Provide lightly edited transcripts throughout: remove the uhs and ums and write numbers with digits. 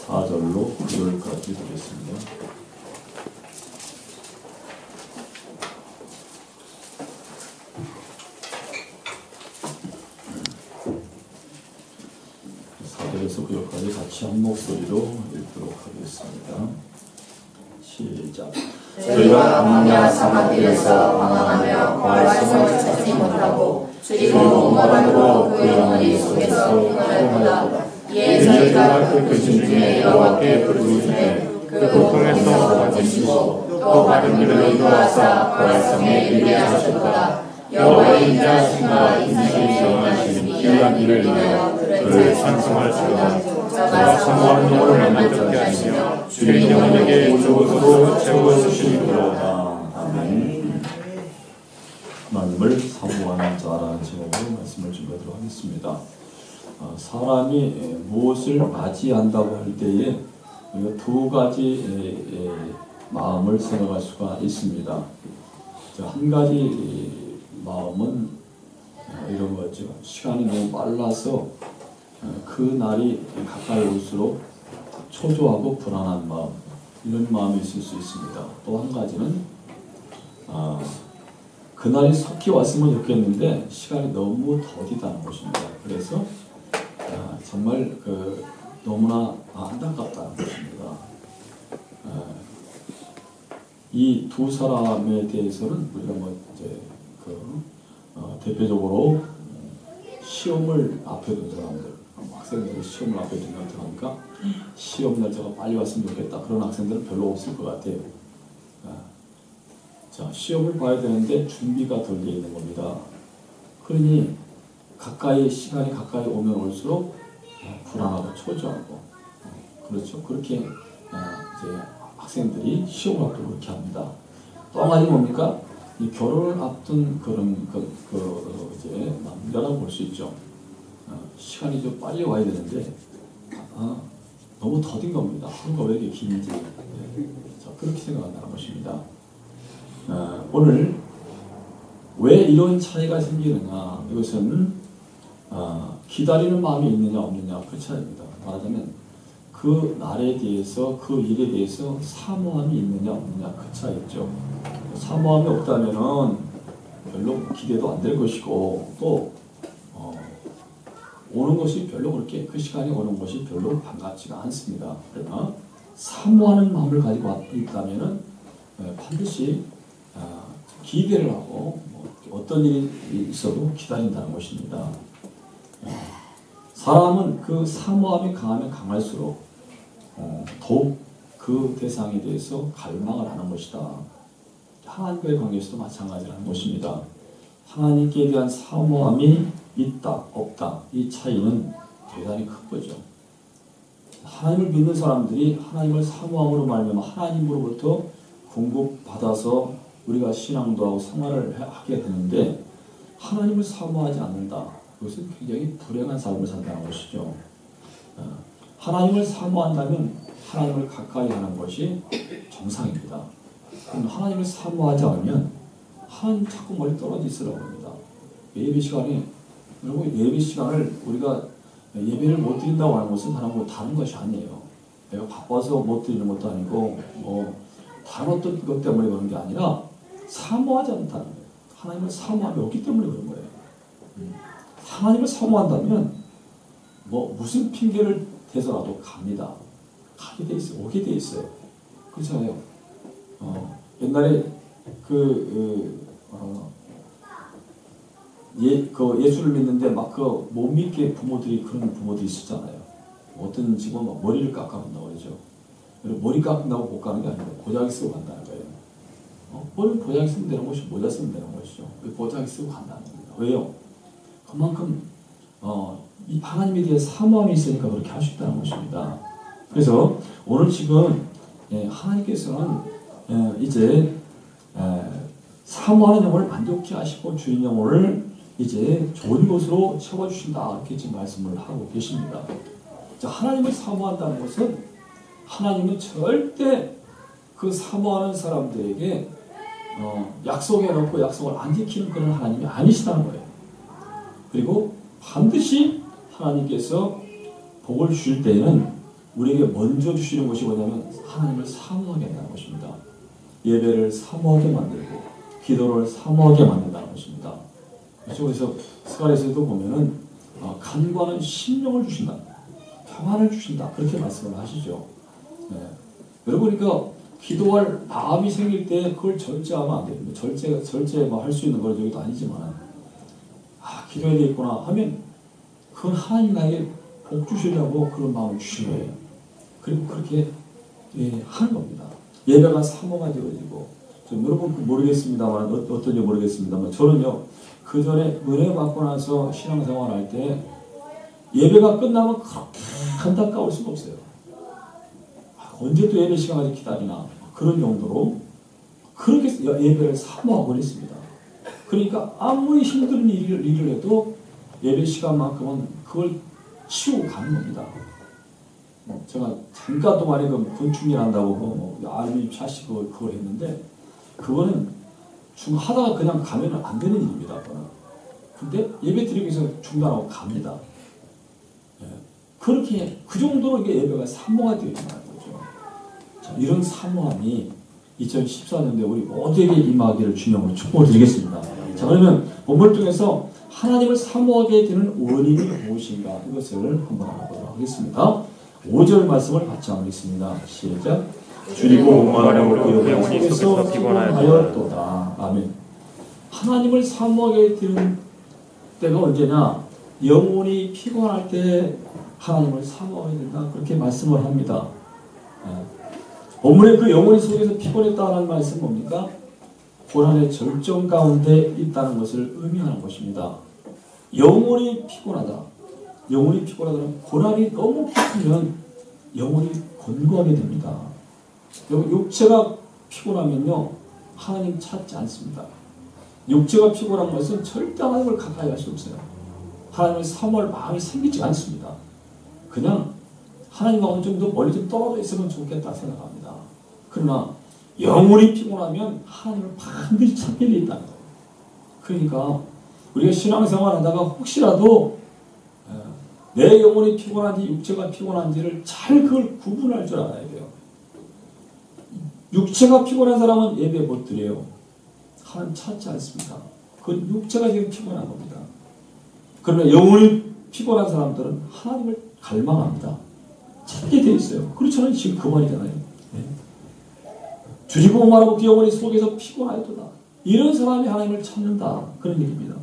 4절로 9절까지 보겠습니다. 그래서 그 여기까지 같이 한 목소리로 읽도록 하겠습니다. 시작. 저희가 광야 사막길에서 방황하며 말씀을 찾지 못하고 주리고 오만으로 그 영혼이 속에서 흥얼했도다. 이에 저희가 그 귀신 중에 여호와께 부르짖되 그 고통에서 건지시고 또 바른 길로 인도하사 부활성에 이르게 하셨도다. 여호와의 인자하심과 인생의 영원하심 귀한 길을 인하여 그를 찬송할지어다. 저가 사모하는 영혼을 만족케 하시며 주의 영혼에게 조국으로 채워주시리로다. 아멘. 하나님을 사모하는 자라는 제목으로 말씀을 준비하도록 하겠습니다. 사람이 무엇을 맞이한다고 할 때에 우리가 두 가지 마음을 생각할 수가 있습니다. 한 가지 마음은 이런 거죠. 시간이 너무 빨라서 그 날이 가까이 올수록 초조하고 불안한 마음, 이런 마음이 있을 수 있습니다. 또 한 가지는 그날이 속히 왔으면 좋겠는데 시간이 너무 더디다는 것입니다. 그래서 정말 너무나 안타깝다는 것입니다. 이 두 사람에 대해서는 우리가 대표적으로 시험을 앞에 둔 사람들, 학생들이 시험을 앞에 둔 상태니까 시험 날짜가 빨리 왔으면 좋겠다. 그런 학생들은 별로 없을 것 같아요. 자, 시험을 봐야 되는데 준비가 덜 돼 있는 겁니다. 그러니 시간이 가까이 오면 올수록 불안하고 초조하고, 그렇죠. 그렇게 이제 학생들이 시험을 앞두고 그렇게 합니다. 또 한 가지 뭡니까? 이 결혼을 앞둔 그런 이제 남자라고 볼 수 있죠. 시간이 좀 빨리 와야 되는데 너무 더딘 겁니다. 하루가 왜 이렇게 긴지. 자, 그렇게 생각한다는 것입니다. 오늘 왜 이런 차이가 생기느냐? 이것은 기다리는 마음이 있느냐 없느냐 그 차이입니다. 말하자면 그 날에 대해서, 그 일에 대해서 사모함이 있느냐 없느냐 그 차이죠. 사모함이 없다면은 별로 기대도 안 될 것이고, 또 오는 것이 별로 그렇게, 그 시간에 오는 것이 별로 반갑지가 않습니다. 그러나 사모하는 마음을 가지고 있다면은 반드시 기대를 하고 어떤 일이 있어도 기다린다는 것입니다. 사람은 그 사모함이 강하면 강할수록 더욱 그 대상에 대해서 갈망을 하는 것이다. 하나님과의 관계에서도 마찬가지라는 것입니다. 하나님께 대한 사모함이 있다, 없다, 이 차이는 대단히 큰 거죠. 하나님을 믿는 사람들이 하나님을 사모함으로 말미암아 하나님으로부터 공급받아서 우리가 신앙도 하고 생활을 하게 되는데, 하나님을 사모하지 않는다. 그것은 굉장히 불행한 삶을 산다는 것이죠. 하나님을 사모한다면 하나님을 가까이 하는 것이 정상입니다. 그럼 하나님을 사모하지 않으면 하나님 자꾸 멀리 떨어져 있으라고 합니다. 예배 시간에, 여러분, 예배 시간을 우리가 예배를 못 드린다고 하는 것은 하나님과 다른 것이 아니에요. 내가 바빠서 못 드리는 것도 아니고 다른 어떤 것 때문에 그런 게 아니라 사모하지 않다는 거예요. 하나님을 사모함이 없기 때문에 그런 거예요. 하나님을 사모한다면 무슨 핑계를 대서라도 갑니다. 가게 돼 있어요. 오게 돼 있어요. 그렇잖아요. 옛날에 예수를 믿는데 막 못 믿게 부모들이, 그런 부모들이 있었잖아요. 어떤 집은 막 머리를 깎아간다고 그러죠. 머리 깎는다고 못 가는 게 아니고 보자기 쓰고 간다는 거예요. 머리 보자기 쓰면 되는 것이 모자 쓰면 되는 것이죠. 보자기 쓰고 간다는 겁니다. 왜요? 그만큼 이 하나님에 대해 사모함이 있으니까 그렇게 할 수 있다는 것입니다. 그래서 오늘 지금 하나님께서는 이제 사모하는 영혼을 만족케 하시고 주인 영혼을 이제 좋은 것으로 채워주신다, 이렇게 지금 말씀을 하고 계십니다. 자, 하나님을 사모한다는 것은 하나님은 절대 그 사모하는 사람들에게 약속해놓고 약속을 안 지키는 그런 하나님이 아니시다는 거예요. 그리고 반드시 하나님께서 복을 주실 때에는 우리에게 먼저 주시는 것이 뭐냐면 하나님을 사모하게 한다는 것입니다. 예배를 사모하게 만들고 기도를 사모하게 만든다는 것입니다. 그래서 스가랴서도 보면은 간과는 심령을 주신다, 평안을 주신다, 그렇게 말씀을 하시죠. 네. 여러분, 그러니까 기도할 마음이 생길 때 그걸 절제하면 안 됩니다. 절제 뭐 할 수 있는 건 여기도 아니지만, 기도해야 되겠구나 하면 그건 하나님 나에게 복 주시려고 그런 마음을 주신 거예요. 그리고 그렇게 하는 겁니다. 예배가 사모가 되어지고, 여러분 모르겠습니다만, 어떤지 모르겠습니다만, 저는요, 그 전에 은혜 받고 나서 신앙생활 할 때 예배가 끝나면 그렇게 안타까울 수가 없어요. 언제 또 예배 시간까지 기다리나, 그런 정도로 그렇게 예배를 사모하고 그랬습니다. 그러니까 아무리 힘든 일을 해도 예배 시간만큼은 그걸 치우고 가는 겁니다. 제가 잠깐 동안에 그 건축일 한다고 아르미 샷이 그걸 했는데, 그거는 하다가 그냥 가면 안 되는 일입니다. 그거는. 근데 예배 드리기 위해서 중단하고 갑니다. 그렇게 그 정도로 이게 예배가 사모가 되어 있는 거죠. 자, 이런 사모함이 2014년도에 우리 모두에게 임하기를 주님으로 축복을 드리겠습니다. 자, 그러면 본문을 통해서 하나님을 사모하게 되는 원인이 무엇인가, 이것을 한번 알아보도록 하겠습니다. 5절 말씀을 같이 하겠습니다. 시작. 줄이고 목마르고 영혼이 속에서 피곤하였도다. 아멘. 하나님을 사모하게 되는 때가 언제냐? 영혼이 피곤할 때 하나님을 사모하게 된다, 그렇게 말씀을 합니다. 본문에 그 영혼이 속에서 피곤했다는 말씀은 뭡니까? 고난의 절정 가운데 있다는 것을 의미하는 것입니다. 영혼이 피곤하다. 영혼이 피곤하다는, 고난이 너무 깊으면 영혼이 곤고하게 됩니다. 육체가 피곤하면요, 하나님 찾지 않습니다. 육체가 피곤한 것은 절대 하나님을 가까이 할 수 없어요. 하나님을 사모할 마음이 생기지 않습니다. 그냥 하나님과 어느 정도 멀리 좀 떨어져 있으면 좋겠다 생각합니다. 그러나 영혼이 피곤하면 하나님을 반드시 찾게 돼 있다는 거예요. 그러니까 우리가 신앙생활 하다가 혹시라도 내 영혼이 피곤한지 육체가 피곤한지를 잘 그걸 구분할 줄 알아야 돼요. 육체가 피곤한 사람은 예배 못 드려요. 하나님 찾지 않습니다. 그건 육체가 지금 피곤한 겁니다. 그러나 영혼이 피곤한 사람들은 하나님을 갈망합니다. 찾게 돼 있어요. 그렇잖아요. 지금 그 말이잖아요. 줄이고 말하고 그 영혼이 속에서 피곤하였도다. 이런 사람이 하나님을 찾는다, 그런 얘기입니다.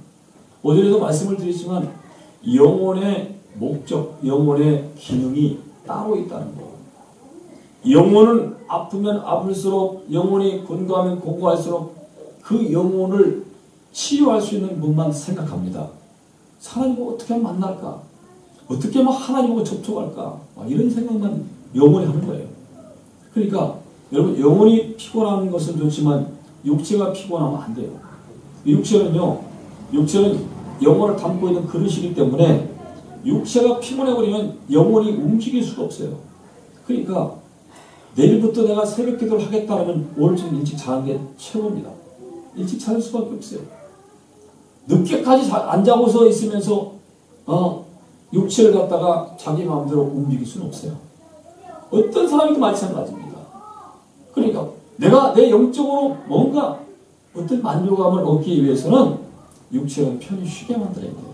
어제도 말씀을 드렸지만 영혼의 목적, 영혼의 기능이 따로 있다는 거. 영혼은 아프면 아플수록, 영혼이 곤고하면 곤고할수록 그 영혼을 치유할 수 있는 분만 생각합니다. 하나님과 어떻게 하면 만날까? 어떻게 하면 하나님과 접촉할까? 이런 생각만 영혼이 하는 거예요. 그러니까 여러분, 영혼이 피곤한 것은 좋지만 육체가 피곤하면 안 돼요. 육체는 영혼을 담고 있는 그릇이기 때문에 육체가 피곤해버리면 영혼이 움직일 수가 없어요. 그러니까 내일부터 내가 새벽 기도를 하겠다면 오늘 좀 일찍 자는 게 최고입니다. 일찍 자는 수밖에 없어요. 늦게까지 안 자고서 있으면서 육체를 갖다가 자기 마음대로 움직일 수는 없어요. 어떤 사람이든 마찬가지입니다. 그러니까 내가 내 영적으로 뭔가 어떤 만족감을 얻기 위해서는 육체는 편히 쉬게 만들어야 돼요.